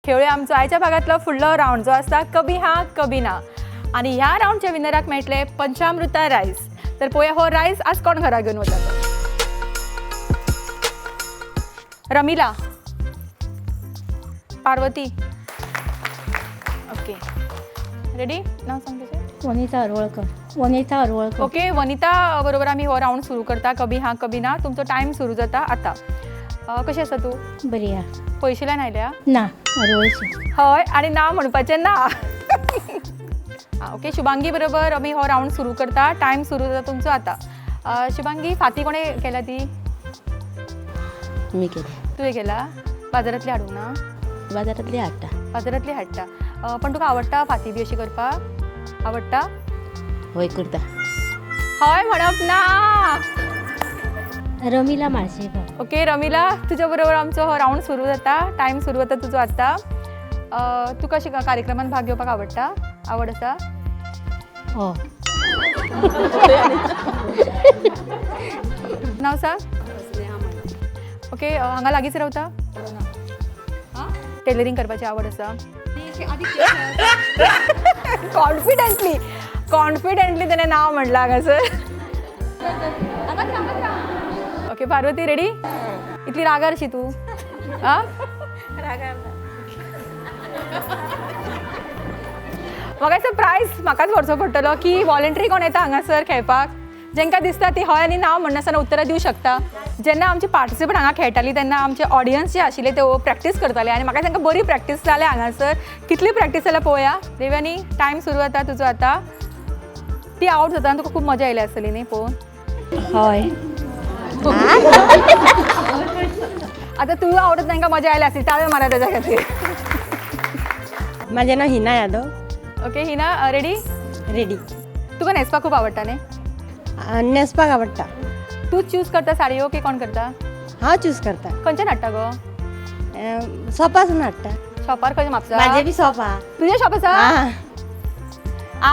खेळूया आमचो आयच्या भागातलो फुडलो राऊंड जो आसा कभी हाँ कभी ना आणि ह्या राऊंडच्या विनराक मेळटले पंचामृता रायस. तर पळोवया हो रायस आज कोण घरा घेवन वता तो. Ramila, Parvati, okay ready. नाव सांग तुझें. वनिता हरवळकर. वनिता हरवळकर. ओके वनिता बरोबर आम्ही हो राऊंड सुरू करता कभी हाँ कभी ना. तुमचो टाइम सुरू जाता आता. कशी आसा तू. बरी हा. पयशेल्यान आयल्या. ना हरवळशी. हय आणि नाव म्हणपाचें ना. ओके शुभांगी बरोबर आम्ही हो राऊंड सुरू करता. टाइम सुरू जाता तुमचो आता. शुभांगी फाती कोणे केला ती. मी केली. तुवें केला. बाजारांतली हाडूंक ना. बाजारांतली हाडटा. बाजारांतली हाडटा. पण तुका आवडटा फाती बी अशी करपाक. आवडटा. होय करता. हय म्हणप ना. रमिला माळशेकर. ओके रमिला तुझ्या बरोबर आमचो हो राऊंड सुरू जाता. टाइम सुरू जाता तुजो आतां. तुका अशी कार्यक्रमांत भाग घेवपाक आवडटा. आवड आसा. हो. नाव सांग. ओके हांगा लागींच रावता. टेलरिंग करपाची आवड आसा. कॉन्फिडेंटली त्याने नाव म्हणलं हांगासर. Okay Parvati ready. इतली रागारशी तू. म्हाका प्रायज म्हाकाच व्हरचो पडटलो की वॉलंटरी कोण येता हांगासर खेळपाक. जेंकां दिसता ती हय आनी ना म्हणनासतना उत्तरां दिवं शकता. जेन्ना आमची पार्टिसिपंट हांगा खेळटाली तेन्ना आमचे ऑडियन्स जे आशिल्ले ते प्रॅक्टीस करताले आनी म्हाका तांकां बरी प्रॅक्टीस जाले हांगासर. कितली प्रॅक्टीस जाल्या पळोवया. देव्यानी टायम सुरू जाता तुजो आतां. ती आवट जाता तुका खूब मजा आयली आसतली न्ही पळोवन. हय. आतां तूं आवडत तांकां मजा आयली आसली. ताळे मारा ताच्या खातीर. माझे नाव Hina Yadav. Okay Hina ready. Ready. तुका न्हेसपाक खूब आवडटा न्ही. नेसपाक आवडटा. तू चूज करता साडयो की कोण करता. हांव चूज करता. खंयच्यान हाडटा गो. सोपासून हाडटा. शॉपार खंय म्हापसा. माझे बी सोप हा. तुझे शॉप आसा. आ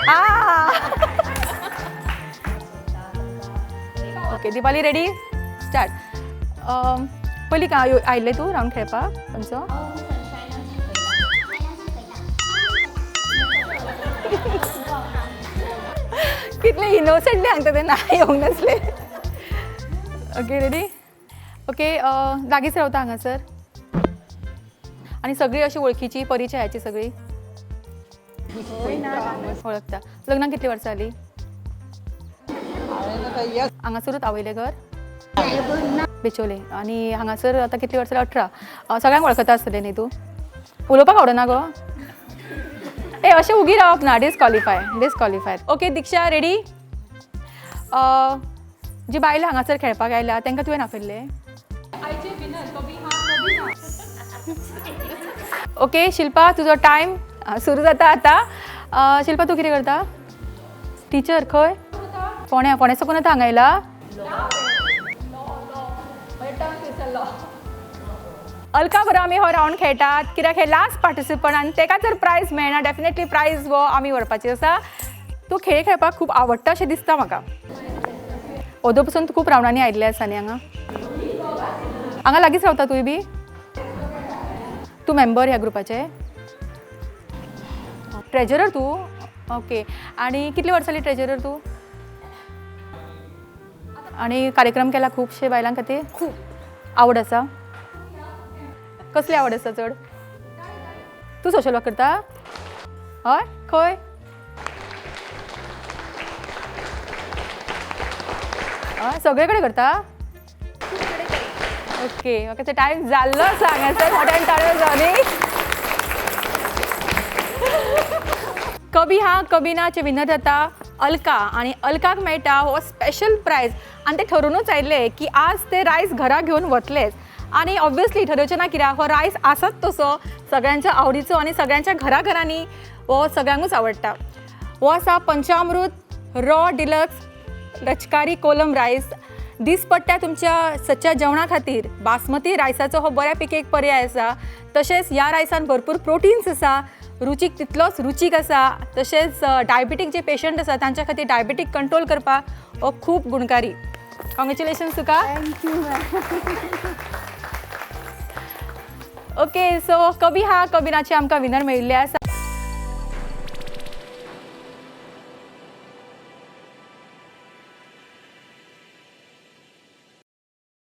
आ ओके दिपाली रेडी. स्टार्ट. पयलीं काय आयिल्लें तूं राऊंड खेळपाक खंयचो. कितले इनोसंटली सांगता ते ना येवंक नासले. Okay ready. ओके लागींच रावता हांगासर आनी सगळीं अशी वळखीची परिचयाची सगळीं वळखता. लग्नाक कितलीं वर्सां जालीं. हांगासरूच आवयलें घर. बेचोले आनी हांगासर आतां कितलीं वर्सां 18. सगळ्यांक वळखता आसतलें न्ही तूं. उलोवपाक आवडना गो. ए अशें उगी रावप ना. डिस्कॉलिफायड. ओके दिक्षा रेडी. जी बायलां हांगासर खेळपाक आयल्या तांकां तुवें आपयल्ले. ओके शिल्पा तुजो टायम सुरू जाता आतां. शिल्पा तूं कितें करता. टिचर खंय. फोण्या साकून आतां हांगा येयला. अलका बरो आमी हो राऊंड खेळटात कित्याक हे लास्ट पार्टिसिपंट आनी ताका जर प्रायज मेळना डेफिनेटली प्रायज हो आमी व्हरपाची आसा. तूं खेळ खेळपाक खूब आवडटा अशें दिसता म्हाका. ओदो पसून तूं खूब राउंडांनी आयिल्लें आसा न्ही हांगा लागींच रावता तुवें बी. तूं मेंबर ह्या ग्रुपाचे. ट्रेजरर तूं. ओके आनी कितलीं वर्सां जालीं ट्रेजरर तूं. आनी कार्यक्रम केला खुबशे बायलां खातीर. खूब आवड आसा. कसली आवड आसा चड. तूं सोशल वर्क करता. हय खंय. हय सगळे कडेन करता. ओके म्हाका ते टायम जाल्लो आसा हांगासर. मोठ्यान ताळयो जावनी. कभी हाँ कभी नाचे विनर जाता अलका आनी अलकाक मेळटा हो स्पेशल प्रायज. आनी ते ठरूनच आयिल्ले की आज ते रायस घरा घेवन वतलेच. आनी ऑब्वियसली ठरवचें ना कित्याक हो रायस आसाच तसो सगळ्यांच्या आवडीचो आनी सगळ्यांच्या घराघरांनी हो सगळ्यांकूच आवडटा. हो आसा पंचामृत रॉ डिलक्स लचकारी कोलम रायस. दीस पडटा तुमच्या सदच्या जेवणा खातीर बासमती रायसाचो हो बऱ्या पैकी एक पर्याय आसा. तशेंच ह्या रायसान भरपूर प्रोटीन्स आसा. रुचीक तितलोच रुचीक आसा. तशेंच डायबिटीक जे पेशंट आसा तांच्या खातीर डायबिटीक कंट्रोल करपाक हो खूब गुणकारी. कॉंग्रेच्युलेशन्स तुका. थँक्यू. ओके सो कबी हा कबिनाचे आमकां विनर मेळिल्ले आसा